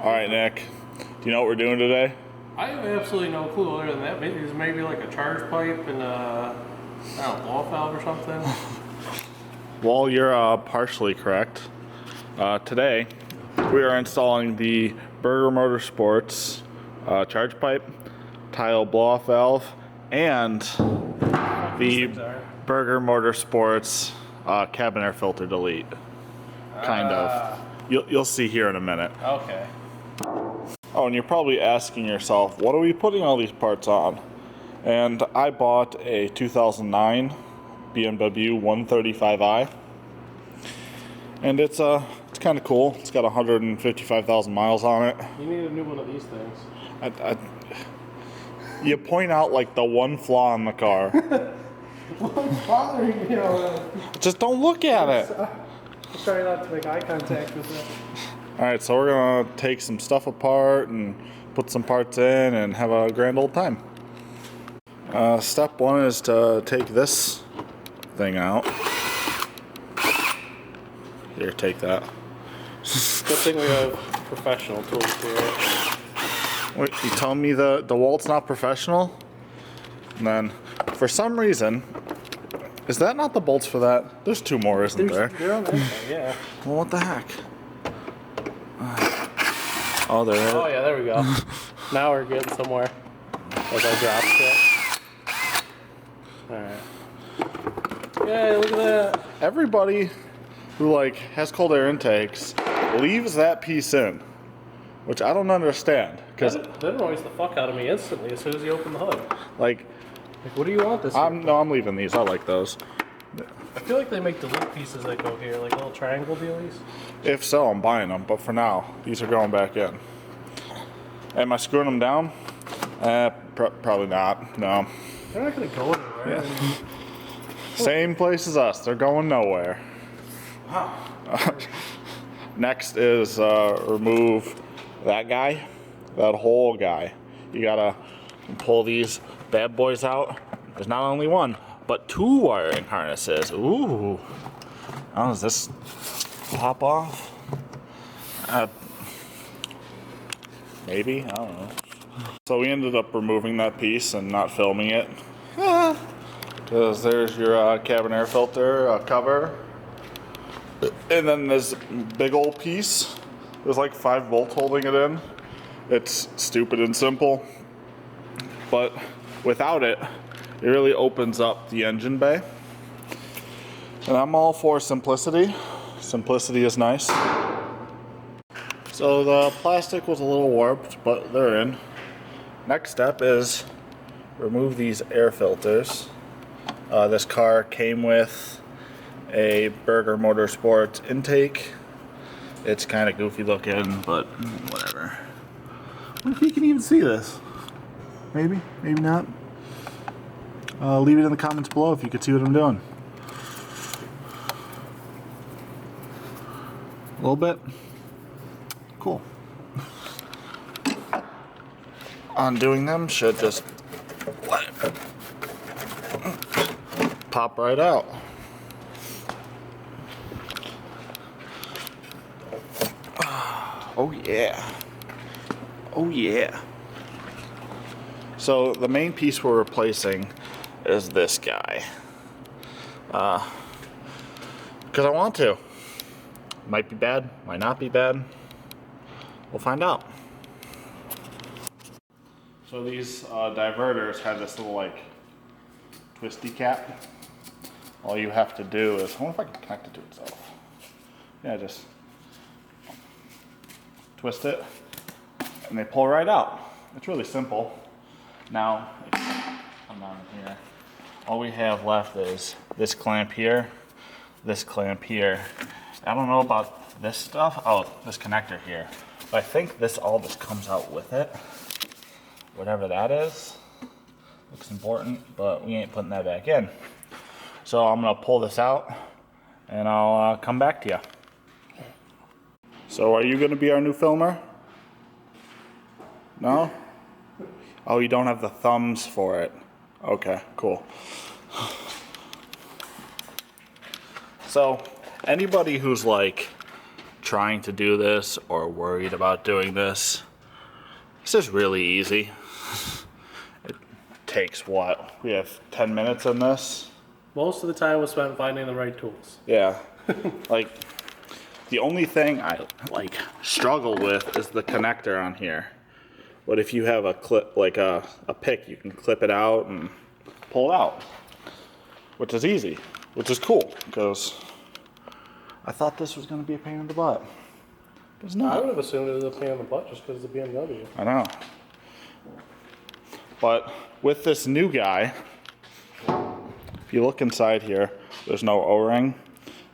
Alright, Nick. Do you know what we're doing today? I have absolutely no clue other than that. Maybe like a charge pipe and I don't know, blow valve or something. Well, you're partially correct. Today, we are installing the Burger Motorsports charge pipe, tile blow-off valve, and the Burger Motorsports cabin air filter delete. Kind of. You'll see here in a minute. Okay. Oh, and you're probably asking yourself, what are we putting all these parts on? And I bought a 2009 BMW 135i. And it's kind of cool. It's got 155,000 miles on it. You need a new one of these things. You point out like the one flaw in the car. What's bothering me? Just don't look at it. Try not to make eye contact with it. Alright, so we're going to take some stuff apart and put some parts in and have a grand old time. Step one is to take this thing out. Here, take that. Good thing we have professional tools here. Wait, you telling me the Walt's not professional? And then, for some reason, is that not the bolts for that? There's two more, isn't there? They're on that side, yeah. Well, what the heck? Oh, there it is. Oh, yeah, there we go. Now we're getting somewhere. Like I dropped it. Alright. Yeah, look at that. Everybody who has cold air intakes leaves that piece in, which I don't understand. Because that annoys the fuck out of me instantly as soon as you open the hood. Like, what do you want this? I'm leaving these. I like those. I feel like they make delete pieces that go here, like little triangle dealies. If so, I'm buying them. But for now, these are going back in. Am I screwing them down? Probably not. No. They're not gonna go anywhere. Yeah. Same place as us. They're going nowhere. Wow. Next is remove that guy, that whole guy. You gotta pull these bad boys out. There's not only one, but two wiring harnesses. Ooh. How does this pop off? Maybe, I don't know. So we ended up removing that piece and not filming it. Because there's your cabin air filter cover. And then this big old piece. There's like 5 bolts holding it in. It's stupid and simple. But without it, it really opens up the engine bay. And I'm all for simplicity. Simplicity is nice. So the plastic was a little warped, but they're in. Next step is remove these air filters. This car came with a Burger Motorsports intake. It's kind of goofy looking, but whatever. What if you can even see this? Maybe, maybe not. Leave it in the comments below if you could see what I'm doing. A little bit. Cool. Undoing them should just let it pop right out. Oh yeah. Oh yeah. So the main piece we're replacing is this guy. Because I want to. Might be bad, might not be bad. We'll find out. So these diverters have this little twisty cap. All you have to do is, I wonder if I can connect it to itself. Yeah, just twist it and they pull right out. It's really simple. Now, come down here. All we have left is this clamp here, this clamp here. I don't know about this stuff. Oh, this connector here. But I think this all just comes out with it. Whatever that is. Looks important, but we ain't putting that back in. So I'm gonna pull this out and I'll come back to you. So are you gonna be our new filmer? No? Oh, you don't have the thumbs for it. Okay, cool. So anybody who's trying to do this or worried about doing this, this is really easy. It takes what? We have 10 minutes in this? Most of the time was spent finding the right tools. Yeah. Like, the only thing I like struggle with is the connector on here. But if you have a clip, like a pick, you can clip it out and pull it out, which is easy, which is cool, because I thought this was going to be a pain in the butt. It's not. I would have assumed it was a pain in the butt just because of the BMW. I know. But with this new guy, if you look inside here, there's no O-ring,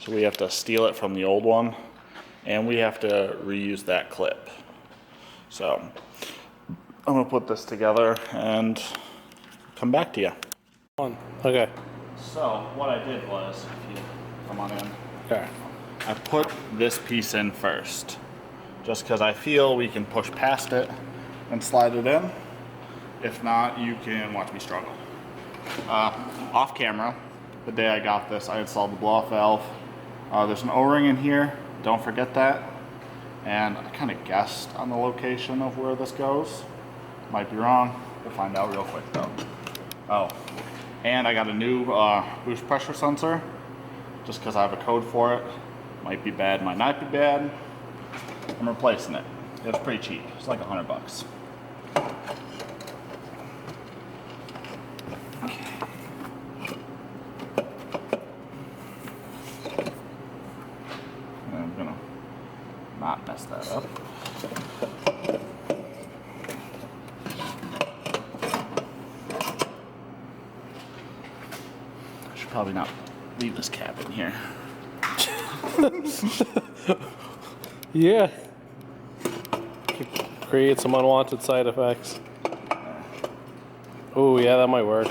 so we have to steal it from the old one, and we have to reuse that clip. So I'm gonna put this together and come back to you. Okay. So what I did was, if you come on in, Okay. I put this piece in first, just because I feel we can push past it and slide it in. If not, you can watch me struggle. Off camera, the day I got this, I installed the blow-off valve. There's an O-ring in here, don't forget that. And I kind of guessed on the location of where this goes. Might be wrong, we'll find out real quick though. Oh, and I got a new boost pressure sensor, just because I have a code for it. Might be bad, might not be bad. I'm replacing it. It was pretty cheap, it's like $100. I'm gonna not mess that up. I should probably not leave this cap in here. Yeah. Could create some unwanted side effects. Oh yeah, that might work.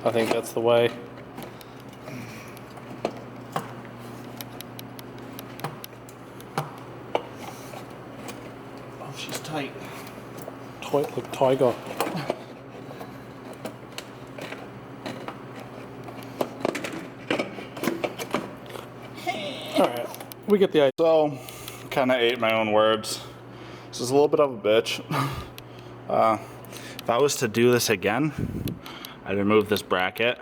I think that's the way. Oh, she's tight. Like tiger. Alright, we get the idea. So, kind of ate my own words. This is a little bit of a bitch. If I was to do this again, I'd remove this bracket,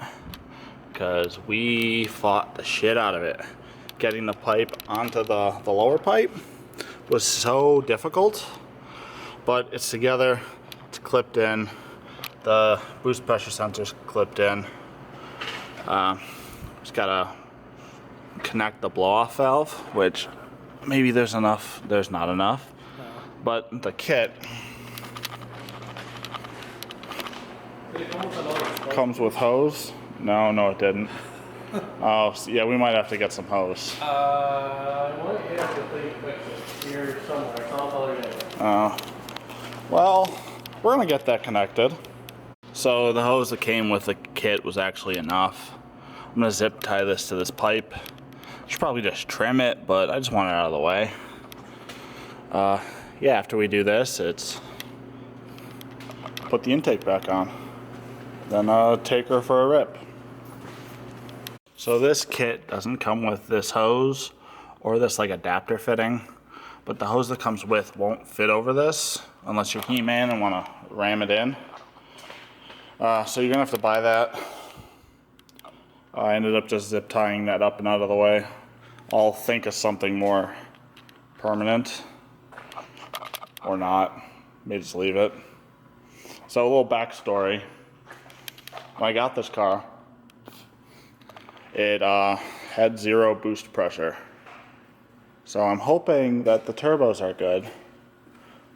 because we fought the shit out of it. Getting the pipe onto the lower pipe was so difficult, but it's together, it's clipped in, the boost pressure sensor's clipped in. Just gotta connect the blow-off valve, which maybe there's enough, there's not enough, but the kit comes with hose. No, it didn't. Oh, so yeah, we might have to get some hose. I want to have the thing fixed here somewhere, so I'll tell you later. Well, we're gonna get that connected. So the hose that came with the kit was actually enough. I'm gonna zip tie this to this pipe. I should probably just trim it, but I just want it out of the way. Yeah, after we do this, it's put the intake back on. Then take her for a rip. So this kit doesn't come with this hose or this like adapter fitting, but the hose that comes with won't fit over this unless you're He-Man and want to ram it in. So you're gonna have to buy that. I ended up just zip tying that up and out of the way. I'll think of something more permanent, or not. May just leave it. So a little backstory. When I got this car, it had 0 boost pressure. So I'm hoping that the turbos are good,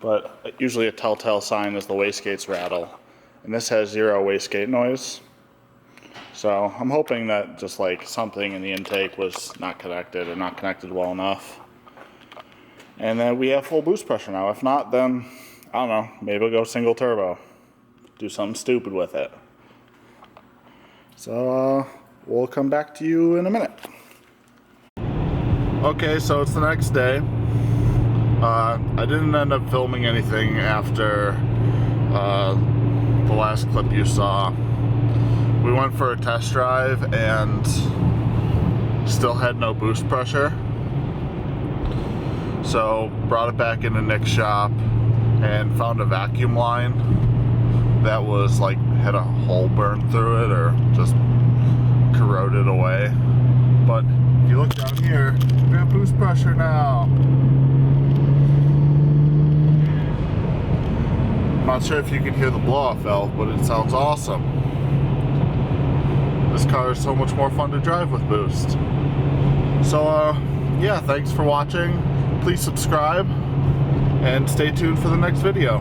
but usually a telltale sign is the wastegates rattle. And this has 0 wastegate noise. So I'm hoping that just like something in the intake was not connected or not connected well enough. And then we have full boost pressure now. If not, then I don't know, maybe we'll go single turbo. Do something stupid with it. So we'll come back to you in a minute. Okay, so it's the next day. I didn't end up filming anything after the last clip you saw. We went for a test drive and still had no boost pressure. So brought it back into Nick's shop and found a vacuum line that was like had a hole burned through it or just corroded away. But if you look down here, we have boost pressure now. I'm not sure if you can hear the blow-off valve, but it sounds awesome. This car is so much more fun to drive with boost. So yeah, thanks for watching. Please subscribe and stay tuned for the next video.